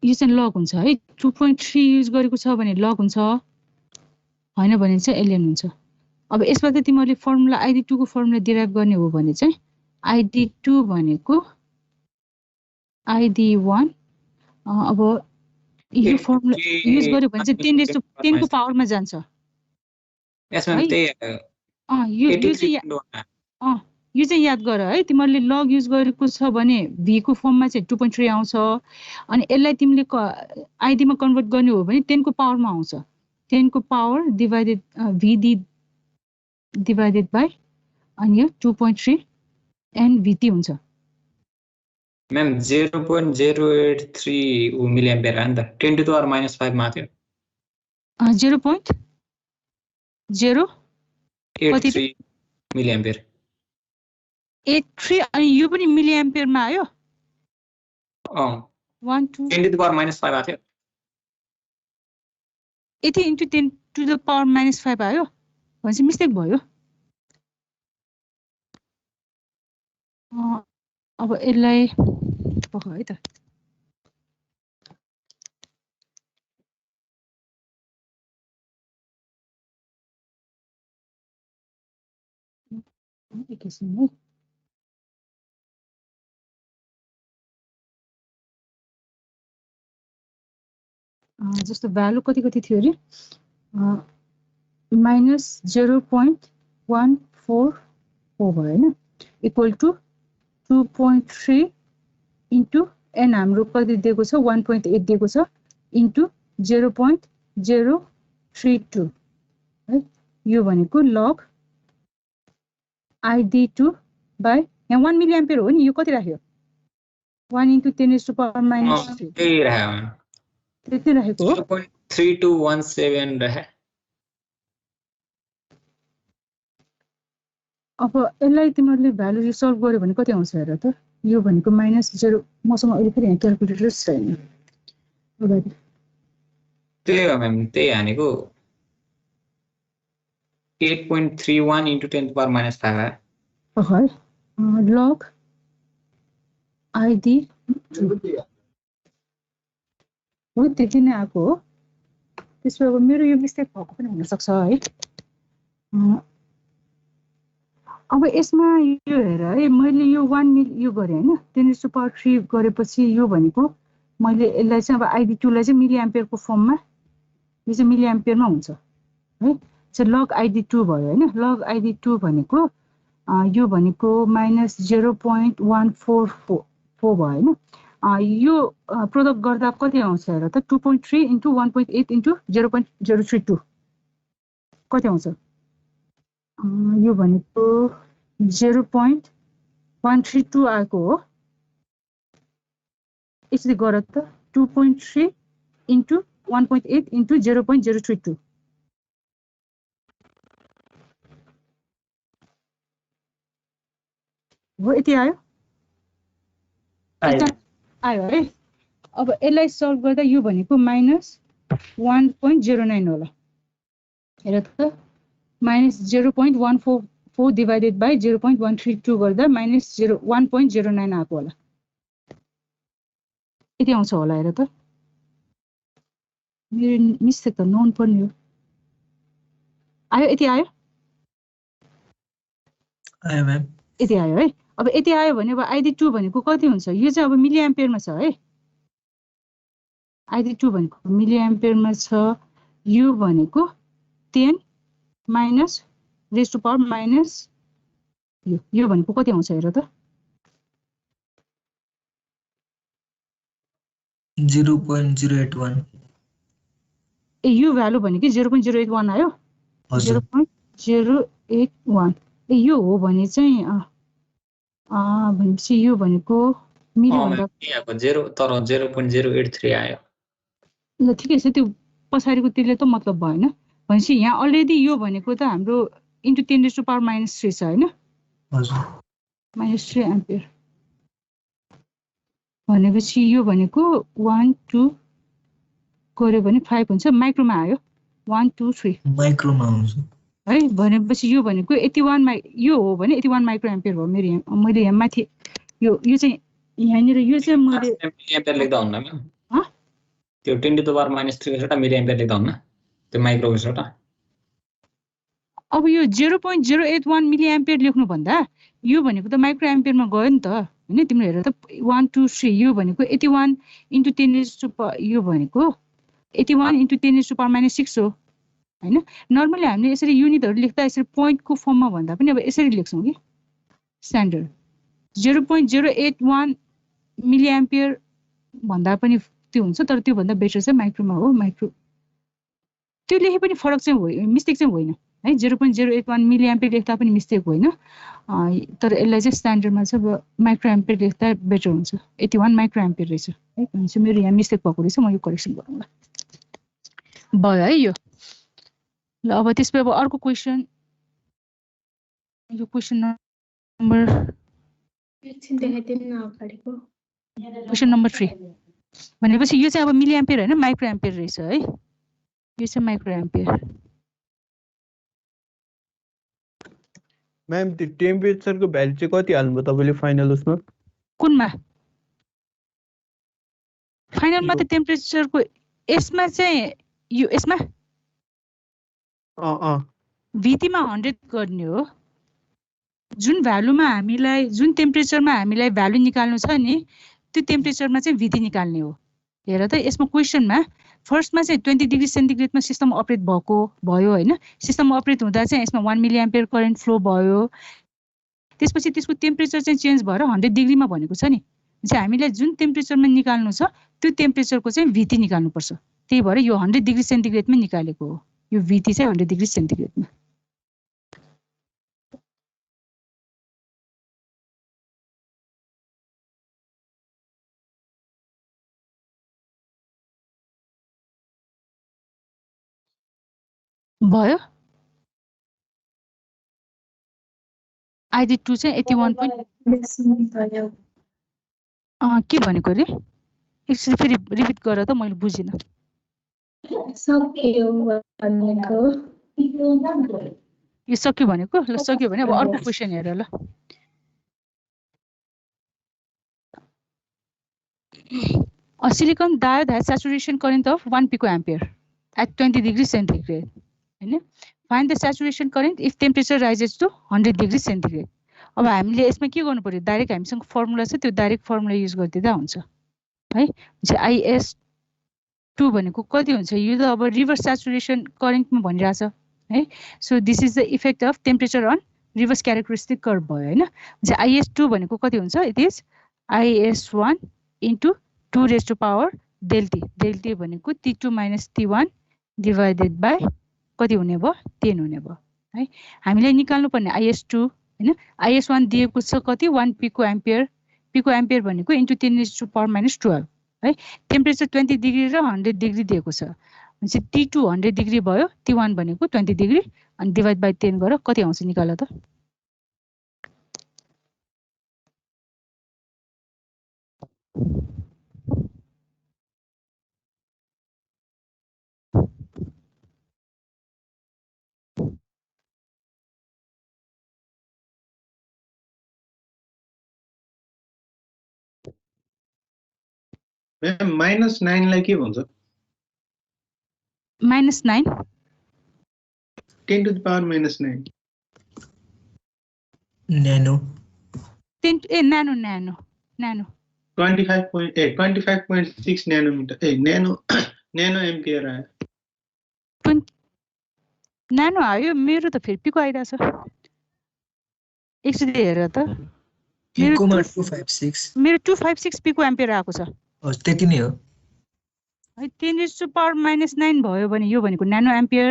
चाहिँ लग हुन्छ है 2.3 युज गरेको छ भने लग हुन्छ हैन भने चाहिँ एलएन हुन्छ अब यसबाट तिमीले फर्मुला ID2 को फर्मुला डिराइभ गर्ने हो भने चाहिँ ID2 भनेको ID1 अब यो फर्मुला युज गर्यो भने चाहिँ 10 को पावरमा जान्छ यसमा त्यही यो चाहिँ याद गर है तिमीले लग युज गरेको छ भने v को फर्ममा चाहिँ 2.3 आउँछ अनि यसलाई तिमीले ID मा कन्भर्ट गर्ने हो भने 10 को पावरमा आउँछ 10 को power divided VD divided by and here 2.3 and VT हुन्छ मैम 0.083 मिली एम्पियर हो नि त 10 to the power -5 मा थियो 0.083 मिली एम्पियर 83 अनि यो पनि मिली एम्पियरमा आयो 1 2 10 to the power -5 आथ्यो 80 into 10 to the power -5 आयो भनेपछि मिस्टेक भयो अब यसलाई पख है त एकैछिन है जस्तो भ्यालु कति थियो अरे -0.144 भयो हैन इक्वल टु 2.3 into एन हाम्रो कति दिएको छ 1.8 दिएको छ इन्टु 0.032 है यो भनेको लग ID2 बाइ यहाँ 1 मिली एम्पियर हो नि यो कति राख्यो 1 इन्टु 10⁻³ त्यही राख्यो त्यति राखेको हो 0.3217 राखे अब यसलाई तिमीहरूले भ्यालु सल्भ गर्यो भने कति आउँछ हेर त यो भनेको -0 मसँग अहिले फेरि यहाँ क्याल्कुलेटर छैन अगाडि त्यही हो म्याम त्यही हानेको 8.31 इन्टु 10⁻⁵ है लग ID हो त्यति नै आएको हो त्यसो अब मेरो यो मिस्टेक भएको पनि हुनसक्छ है अब यसमा यो हेर है मैले यो 1 मिली यो गरेँ हैन 10⁻³ गरेपछि यो भनेको मैले यसलाई चाहिँ अब ID2 लाई चाहिँ मिली एम्पियरको फर्ममा यो चाहिँ मिली एम्पियरमा हुन्छ है चाहिँ लग ID2 भयो हैन लग ID2 भनेको यो भनेको -0.144 भयो हैन यो प्रोडक्ट गर्दा कति आउँछ हेर त 2.3 इन्टु 1.8 इन्टु 0.032 कति आउँछ यो भनेको 0.132 आएको हो यसरी गर त 2.3 इन्टु 1.8 इन्टु 0.032 हो यति आयो आयो है अब यसलाई सल्भ गर्दा यो भनेको -1.09 होला हेर त -0.144 डिभाइडेड बाइ 0.132 गर्दा -1.09 आएको होला यति आउँछ होला हेर त मेरो मिस्टेक त नहुनु पर्ने हो आयो यति आयो म्याम यति आयो है अब यति आयो भने अब ID2 भनेको कति हुन्छ यो चाहिँ अब मिली एम्पियरमा छ है ID2 भनेको मिली एम्पियरमा छ यो भनेको 10 minus raise to power minus यो भनेको कति आउँछ हेर त 0.081 ए यो भ्यालु भनेको 0.081 आयो 0.081 ए यो हो भने चाहिँ भनेपछि यो भनेको मिली भन्दा तर 0.083 आयो ल ठिकै छ त्यो पछाडिको त्यसले त मतलब भएन भनेपछि यहाँ अलरेडी यो भनेको त हाम्रो इन्टु 10⁻³ छ हैन -3 एम्पियर भनेपछि यो भनेको 1 2 गर्यो भने 5 हुन्छ माइक्रोमा आयो 1 2 3 माइक्रोमा आउँछ है भनेपछि यो भनेको 81 यो हो भने 81 माइक्रो एम्पियर हो मेरो मैले यहाँ माथि यो चाहिँ यहाँनिर यो चाहिँ मैले मिली एम्पियर लेख्दा हुन्न म्याम त्यो 10⁻³ बाट मिली एम्पियर लेख्दा हुन्न त्यो माइक्रो बाट अब यो 0.081 मिली एम्पियर लेख्नु भन्दा यो भनेको त माइक्रो एम्पियरमा गयो नि त हैन तिम्रो हेर त 1 2 3 यो भनेको 81 इन्टु 10⁻⁻⁶ यो भनेको 81 इन्टु 10⁻⁻⁶ हो हैन नर्मली हामीले यसरी युनिटहरु लेख्दा यसरी पोइन्टको फर्ममा भन्दा पनि अब यसरी लेख्छौं कि स्ट्यान्डर्ड 0.081 मिली एम्पियर भन्दा पनि त्यो हुन्छ तर त्यो भन्दा बेटर चाहिँ माइक्रोमा हो माइक्रो त्यो लेखे पनि फरक चाहिँ होइन मिस्टेक चाहिँ होइन है 0.081 मिली एम्पियर लेख्दा पनि मिस्टेक होइन तर यसलाई चाहिँ स्ट्यान्डर्डमा चाहिँ माइक्रो एम्पियर लेख्दा बेटर हुन्छ 81 माइक्रो एम्पियर रहेछ है भनेपछि मेरो यहाँ मिस्टेक भएको रहेछ म यो करेक्सन गरौँला भयो है यो ल अब त्यसपछि अब अर्को क्वेशन यो क्वेशन नम्बर एकछिन देखाइदिनु न अगाडिको क्वेशन नम्बर 3 भनेपछि यो चाहिँ अब मिली एम्पियर हैन माइक्रो एम्पियर रहेछ है यो चाहिँ माइक्रो एम्पियर म्याम त्यो टेम्परेचरको भ्यालु चाहिँ कति हाल्नुभयो तपाईले फाइनल उसमा कुनमा फाइनलमा त टेम्परेचरको यसमा चाहिँ यो यसमा VT मा 100 गर्ने हो जुन भ्यालुमा हामीलाई जुन टेम्परेचरमा हामीलाई भ्यालु निकाल्नु छ नि त्यो टेम्परेचरमा चाहिँ VT निकाल्ने हो हेर त यसमा क्वेशनमा फर्स्टमा चाहिँ 20 डिग्री सेन्टिग्रेडमा सिस्टम अपरेट भयो हैन सिस्टम अपरेट हुँदा चाहिँ यसमा 1 मिली एम्पियर करेन्ट फ्लो भयो त्यसपछि त्यसको टेम्परेचर चाहिँ चेन्ज भएर 100 डिग्रीमा भनेको छ नि चाहिँ हामीले जुन टेम्परेचरमा निकाल्नु छ त्यो टेम्परेचरको चाहिँ VT निकाल्नु पर्छ त्यही भएर यो 100 डिग्री सेन्टिग्रेडमा निकालेको हो यो VT चाहिँ 100 डिग्री सेन्टिग्रेडमा भयो ID2 चाहिँ 81 के भनेको रे एकछिन फेरि रिपिट गर त मैले बुझिन सक्यो भनेको यो सक्यो भनेको ल सक्यो भने अब अर्को क्वेशन हेर ल A silicon diode has saturation current of 1 picoampere at 20 degrees centigrade. Find the saturation current if temperature rises to 100 degrees centigrade. अब हामीले यसमा के गर्नु पर्यो डाइरेक्ट हामीसँग फर्मुला छ त्यो डाइरेक्ट फर्मुला युज गर्दिदा हुन्छ है IS2 भनेको कति हुन्छ यो त अब रिभर्स सैचुरेशन करेन्टमा भनिरहेछ है so this is the effect of temperature on reverse characteristic curve भयो हैन IS2 भनेको कति हुन्छ it is IS1 into 2 raised to power delta भनेको T2 minus T1 divided by कति हुने भयो 10 हुने भयो है हामीले निकाल्नु पर्ने IS2 हैन IS1 दिएको छ कति 1 picoampere भनेको into 10 raised to power minus 12 है टेम्परेचर 20 डिग्री र 100 डिग्री दिएको छ भनेपछि T2 100 डिग्री भयो T1 भनेको 20 डिग्री अनि डिवाइड बाइ 10 गरेर कति आउँछ निकाल त -9 लाई के भन्छ -9 10 to the power -9 nano 10 nano 25.6 nanometer nano ampere आयो नानो आयो मेरो त फेरि पिको आइराछ एकचोटि हेर त पिकोमा 256 मेरो 256 पिको एम्पियर आएको छ त्यति नै हो है 10 raised to power -9 भयो भने यो भनेको नानो एम्पियर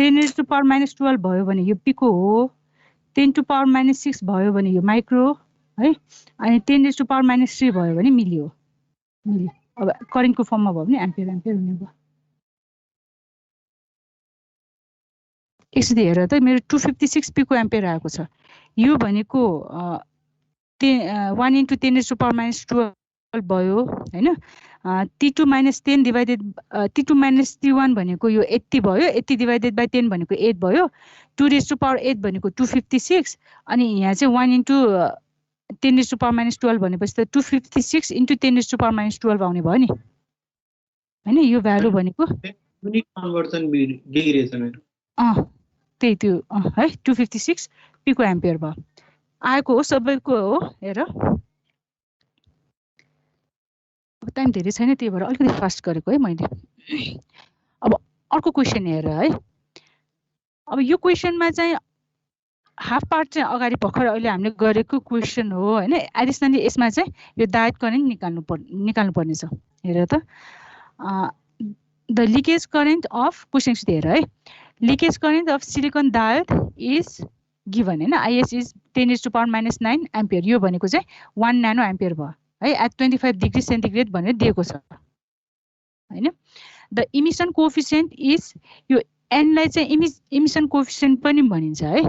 10 raised to power -12 भयो भने यो पिको हो 10 to power -6 भयो भने यो माइक्रो है अनि 10 raised to power -3 भयो भने मिली हो मिली अब करेन्टको फर्ममा भयो भने एम्पियर हुने भयो यसरी हेर त मेरो 256 पिको एम्पियर आएको छ यो भनेको 1 into 10 raised to power -12 भयो हैन T2 minus 10 divided T2 minus T1 भनेको यो 80 भयो 80 divided by 10 भनेको 8 भयो 2 raised to power 8 भनेको 256 अनि यहाँ चाहिँ 1 into 10 raised to power -12 भनेपछि त 256 into 10 raised to power -12 आउने भयो नि हैन यो भ्यालु भनेको युनिट कन्भर्जन बिग्रेछ मेरो त्यही त्यो है 256 पिको एम्पियर भयो आएको हो सबैको हो हेर अब टाइम धेरै छैन त्यही भएर अलिकति फास्ट गरेको है मैले अब अर्को क्वेशन हेर है अब यो क्वेशनमा चाहिँ हाफ पार्ट चाहिँ अगाडि भर्खर अहिले हामीले गरेको क्वेशन हो हैन एडिसनली यसमा चाहिँ यो डायोड करेन्ट निकाल्नु पर्ने छ हेर त the leakage current of question हेर है leakage current of silicon diode is given हैन IS is 10 raised to power -9 ampere यो भनेको चाहिँ 1 नानो एम्पियर भयो है एट 25 डिग्री सेन्टिग्रेड भनेर दिएको छ हैन द इमिसन कोएफिसिएन्ट इज यो n लाई चाहिँ इमिसन कोएफिसिएन्ट पनि भनिन्छ है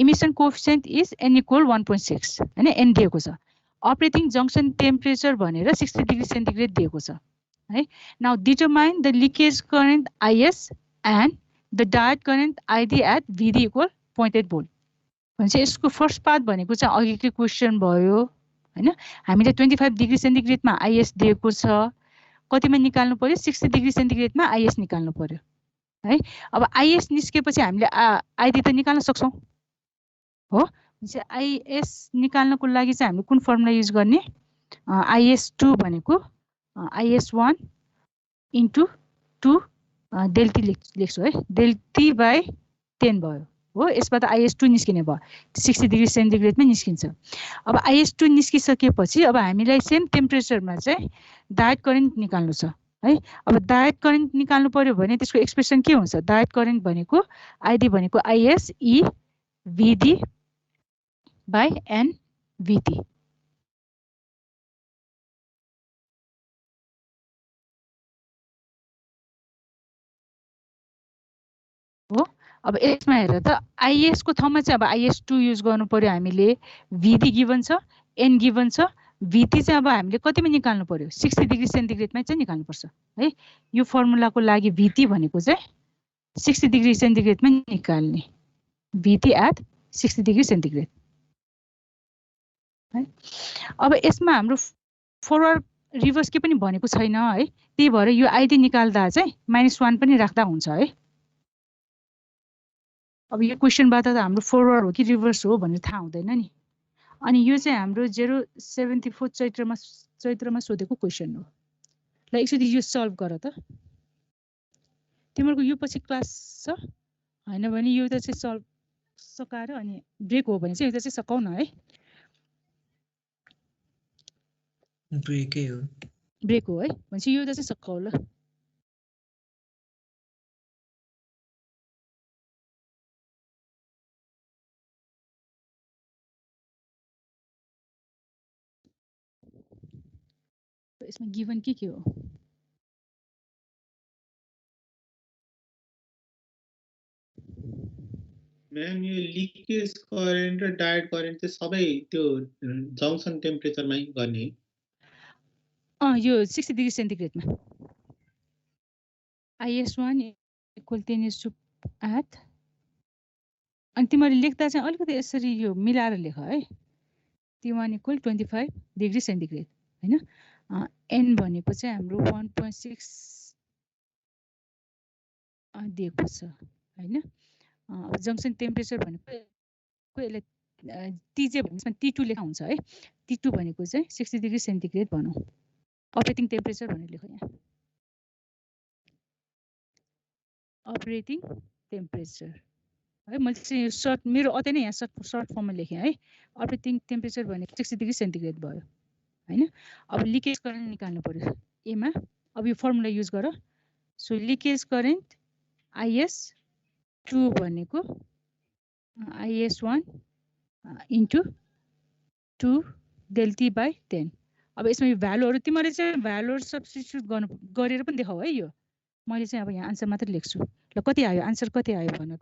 इमिसन कोएफिसिएन्ट इज n = 1.6 हैन n दिएको छ अपरेटिङ जंक्सन टेम्परेचर भनेर 60 डिग्री सेन्टिग्रेड दिएको छ है now determine the leakage current IS and the diode current ID at VD = 0.8 volt भनेपछि यसको फर्स्ट पार्ट भनेको चाहिँ अघिकै क्वेशन भयो हैन हामीले 25 डिग्री सेन्टिग्रेडमा IS दिएको छ कतिमा निकाल्नु पर्यो 60 डिग्री सेन्टिग्रेडमा IS निकाल्नु पर्यो है अब IS निस्केपछि हामीले ID त निकाल्न सक्छौं हो भनेपछि IS निकाल्नको लागि चाहिँ हामीले कुन फर्मुला युज गर्ने IS2 भनेको IS1 into 2 डेल्टा लेख्छु है डेल्टा by 10 भयो हो यसबाट IS2 निस्किने भयो 60 डिग्री सेन्टिग्रेडमै निस्किन्छ अब IS2 निस्किसकेपछि अब हामीलाई सेम टेम्परेचरमा चाहिँ डायरेक्ट करेन्ट निकाल्नु छ है अब डायरेक्ट करेन्ट निकाल्नु पर्यो भने त्यसको एक्सप्रेसन के हुन्छ डायरेक्ट करेन्ट भनेको ID भनेको IS E VD by N VT हो अब यसमा हेर त IS को ठाउँमा चाहिँ अब IS2 युज गर्नु पर्यो हामीले VD गिभन छ N गिभन छ VT चाहिँ अब हामीले कतिमा निकाल्नु पर्यो 60 डिग्री सेन्टिग्रेडमै चाहिँ निकाल्नु पर्छ है यो फर्मुलाको लागि VT भनेको चाहिँ 60 डिग्री सेन्टिग्रेडमै निकाल्ने VT at 60 डिग्री सेन्टिग्रेड है अब यसमा हाम्रो फरवर्ड रिभर्स के पनि भनेको छैन है त्यही भएर यो ID निकाल्दा चाहिँ -1 पनि राख्दा हुन्छ है अब यो क्वेशनबाट त हाम्रो फरवर्ड हो कि रिभर्स हो भनेर थाहा हुँदैन नि अनि यो चाहिँ हाम्रो 074 चैत्रमा सोधेको क्वेशन हो ल एकचोटि यो सल्भ गर त तिमीहरूको यो पछि क्लास छ हैन भने यो चाहिँ सल्भ सकाएर अनि ब्रेक हो भने चाहिँ यो चाहिँ सकाउ न है ब्रेकै हो ब्रेक हो है भनेपछि यो चाहिँ सकाउ ल यसमा गिभन के हो म्याम यो लिकेज करेन्ट र डायरेक्ट करेन्ट चाहिँ सबै त्यो जङ्सन टेम्परेचरमै गर्ने यो 60 डिग्री सेन्टिग्रेडमा IS1 इक्वल 10⁸ अनि तिमीले लेख्दा चाहिँ अलिकति यसरी यो मिलाएर लेख है T1 इक्वल 25 डिग्री सेन्टिग्रेड हैन N भनेको चाहिँ हाम्रो 1.6 दिएको छ हैन अब जंक्सन टेम्परेचर भनेको यसलाई TJ भन्नुस् T2 लेखा हुन्छ है T2 भनेको चाहिँ 60 डिग्री सेन्टिग्रेड भनौं अपरेटिङ टेम्परेचर भनेर लेख यहाँ अपरेटिङ टेम्परेचर है मैले चाहिँ यो सर्ट मेरो अतै नै यहाँ सर्ट फर्ममा लेखे है अपरेटिङ टेम्परेचर भनेको 60 डिग्री सेन्टिग्रेड भयो हैन अब लिकेज करेन्ट निकाल्नु पर्यो ए मा अब यो फर्मुला युज गर सो लिकेज करेन्ट IS2 भनेको IS1 इन्टु 2 ΔT by 10 अब यसमा यो भ्यालुहरु तिमीले चाहिँ भ्यालुहरु सब्स्टिट्युट गरेर पनि देखाऊ है यो मैले चाहिँ अब यहाँ आन्सर मात्र लेख्छु ल कति आयो आन्सर कति आयो भन त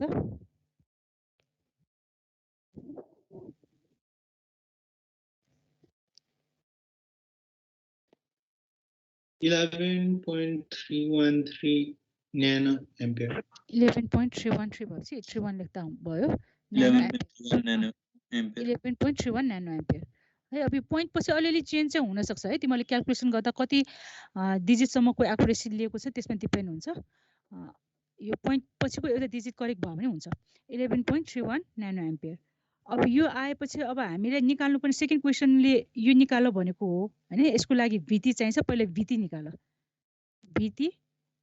11.313 nano ampere 11.313 भएपछि 31 लेख्दा भयो 11.31 nano ampere 11.31 nano ampere है अब यो पोइन्ट पछि अलिअलि चेन्ज चाहिँ हुन सक्छ है तिमीले क्याल्कुलेसन गर्दा कति डिजिट सम्मको एक्युरेसी लिएको छ त्यसमा डिपेन्ड हुन्छ यो पोइन्ट पछिको एउटा डिजिट करेक्ट भयो भने हुन्छ 11.31 nano ampere अब यो आएपछि अब हामीले निकाल्नु पर्ने सेकेन्ड क्वेशनले यो निकाल्नु भनेको हो हैन यसको लागि VT चाहिन्छ पहिले VT निकाल VT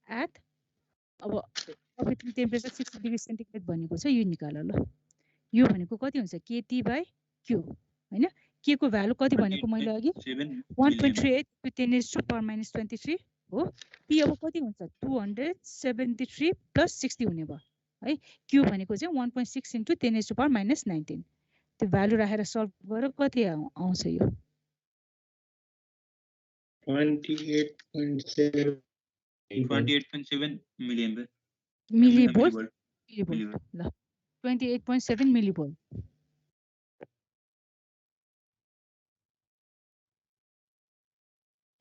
एट अब अपरेटिङ टेम्परेचर 60 डिग्री सेन्टिग्रेड भनेको छ यो निकाल ल यो भनेको कति हुन्छ KT by Q हैन K को भ्यालु कति भनेको मैले अघि 1.38 to 10⁻⁻23 हो P अब कति हुन्छ 273 plus 60 हुने भयो है Q भनेको चाहिँ 1.6 into 10⁻⁻19 त्यो भ्यालु राखेर सल्भ गर कति आउँछ यो 28.7 milliampere मिलिभोल्ट ल 28.7 मिलिभोल्ट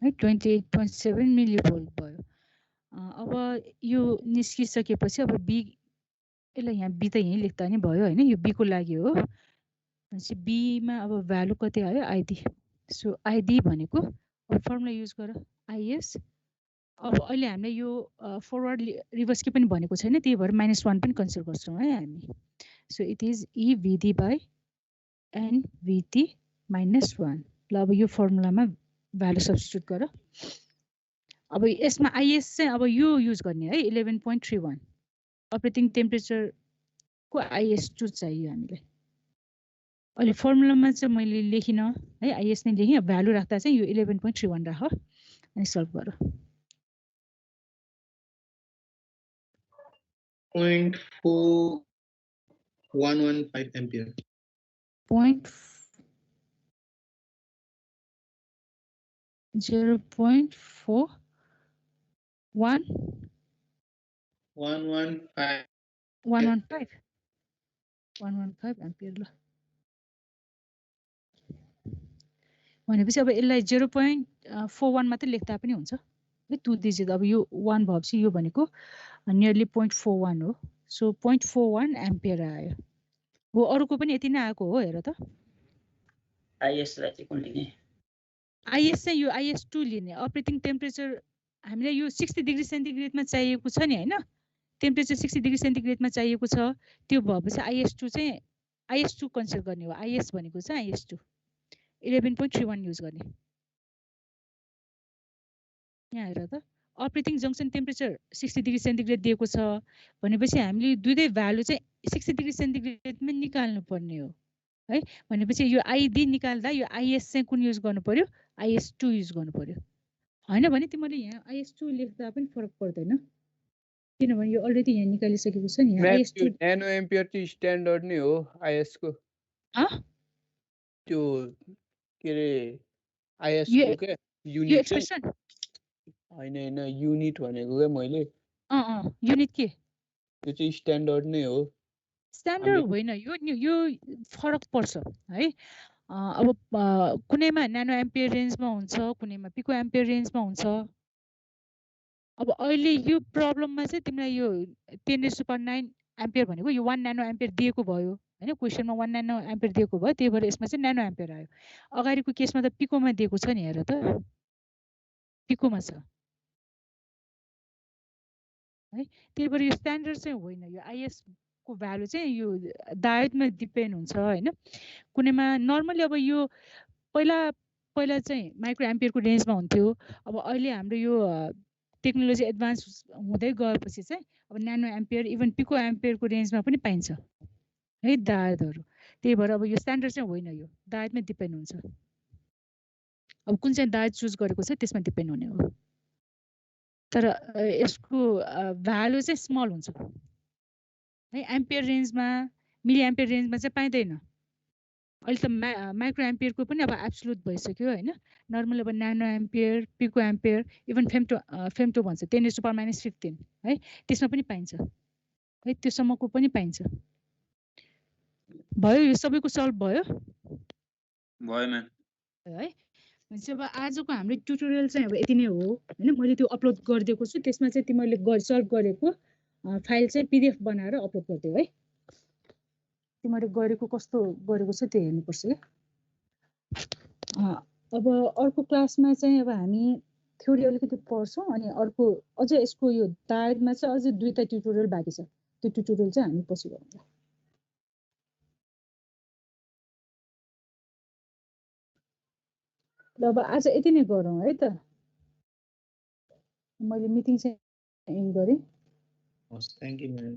है 28.7 मिलिभोल्ट भयो अब यो निस्किसकेपछि अब बी यसलाई यहाँ बी त यही लेख्दा नि भयो हैन यो बी को लागि हो भनेपछि बी मा अब भ्यालु कति आयो आइडी सो आइडी भनेको अब फर्मुला युज गर आइएस अब अहिले हामीले यो फरवर्ड रिभर्स के पनि भनेको छैन त्यही भएर -1 पनि कन्सिडर गर्छौं है हामी so it is E V D by N V T -1 ल अब यो फर्मुलामा भ्यालु सब्स्टिट्युट गर अब यसमा आइएस चाहिँ अब यो युज गर्ने है 11.31 अपरेटिङ टेम्परेचर को IS2 चाहियो हामीलाई अहिले फर्मुलामा चाहिँ मैले लेखिन है IS नै लेखेँ भ्यालु राख्दा चाहिँ यो 11.31 राख अनि सल्भ गर 0.4115 एम्पियर 0.41 115 115 एम्पियर ल भनेपछि अब यसलाई 0.41 मात्रै लेख्दा पनि हुन्छ है 2 डिजिट अब यो 1 भएपछि यो भनेको नियरली 0.41 हो सो 0.41 एम्पियर आयो हो अरुको पनि यति नै आएको हो हेर त IS लाई चाहिँ कुन लिने IS चाहिँ यो IS2 लिने अपरेटिङ टेम्परेचर हामीलाई यो 60 डिग्री सेन्टिग्रेडमा चाहिएको छ नि हैन टेम्परेचर 60 डिग्री सेन्टिग्रेडमा चाहिएको छ त्यो भएपछि IS2 चाहिँ IS2 कन्सिडर गर्ने हो IS भनेको चाहिँ IS2 11.31 युज गर्ने यहाँ हेर त operating junction temperature 60 degree centigrade दिएको छ भनेपछि हामीले दुईटै भ्यालु चाहिँ 60 डिग्री सेन्टिग्रेडमा निकाल्नु पर्ने हो है भनेपछि यो ID निकाल्दा यो IS चाहिँ कुन युज गर्नु पर्यो IS2 युज गर्नु पर्यो हैन भने तिमीले यहाँ IS2 लेख्दा पनि फरक पर्दैन किनभने यो अलरेडी यहाँ निकालिसकेको छ नि IS2 न्यानो एम्पियर चाहिँ स्ट्यान्डर्ड नै हो IS को त्यो के रे IS को के यो युनिट एक्सप्रेसन हैन युनिट भनेको के मैले युनिट के त्यो चाहिँ स्ट्यान्डर्ड नै हो स्ट्यान्डर्ड होइन यो फरक पर्छ है अब कुनैमा न्यानो एम्पियर रेन्जमा हुन्छ कुनैमा पिको एम्पियर रेन्जमा हुन्छ अब अहिले यो प्रब्लममा चाहिँ तिमीलाई यो 10⁹ एम्पियर भनेको यो 1 न्यानो एम्पियर दिएको भयो हैन क्वेशनमा 1 न्यानो एम्पियर दिएको भयो त्यही भएर यसमा चाहिँ न्यानो एम्पियर आयो अगाडिको केसमा त पिकोमा दिएको छ नि हेर त पिकोमा छ है त्यही भएर यो स्ट्यान्डर्ड चाहिँ होइन यो IS को भ्यालु चाहिँ यो डायोडमा डिपेन्ड हुन्छ हैन कुनैमा नर्मली अब यो पहिला चाहिँ माइक्रो एम्पियरको रेन्जमा हुन्थ्यो अब अहिले हाम्रो यो टेक्नोलोजी एडभान्स हुँदै गएपछि चाहिँ अब न्यानो एम्पियर इभन पिको एम्पियरको रेन्जमा पनि पाइन्छ है डायोडहरु त्यही भएर अब यो स्ट्यान्डर्ड चाहिँ होइन यो डायोडमा डिपेन्ड हुन्छ अब कुन चाहिँ डायोड चुज गरेको छ त्यसमा डिपेन्ड हुने हो तर यसको भ्यालु चाहिँ स्मल हुन्छ है एम्पियर रेन्जमा मिली एम्पियर रेन्जमा चाहिँ पाइदैन अहिले त माइक्रो एम्पियरको पनि अब एब्सोल्युट भइसक्यो हैन नर्मल अब nano ampere pico ampere even femto भन्छ 10⁻15 है त्यसमा पनि पाइन्छ है त्यो सम्मको पनि पाइन्छ भयो यो सबैको सल्भ भयो भयो म्याम है भनेपछि अब आजको हाम्रो ट्युटोरियल चाहिँ अब यति नै हो हैन मैले त्यो अपलोड गरिदिएको छु त्यसमा चाहिँ तिमीले सल्भ गरेको फाइल चाहिँ PDF बनाएर अपलोड गरिदेऊ है तिमीले गरेको कस्तो गरेको छ त्यो हेर्नुपर्छ के अब अर्को क्लासमा चाहिँ अब हामी थ्योरी अलिकति पढ्छौं अनि अर्को अझ यसको यो डायोडमा चाहिँ अझ दुईटा ट्युटोरियल बाँकी छ त्यो ट्युटोरियल चाहिँ हामी पछि गरौँला ल अब आज यति नै गरौँ है त मैले मिटिङ चाहिँ एन्ड गरेँ हस् थ्यांक यू म्याम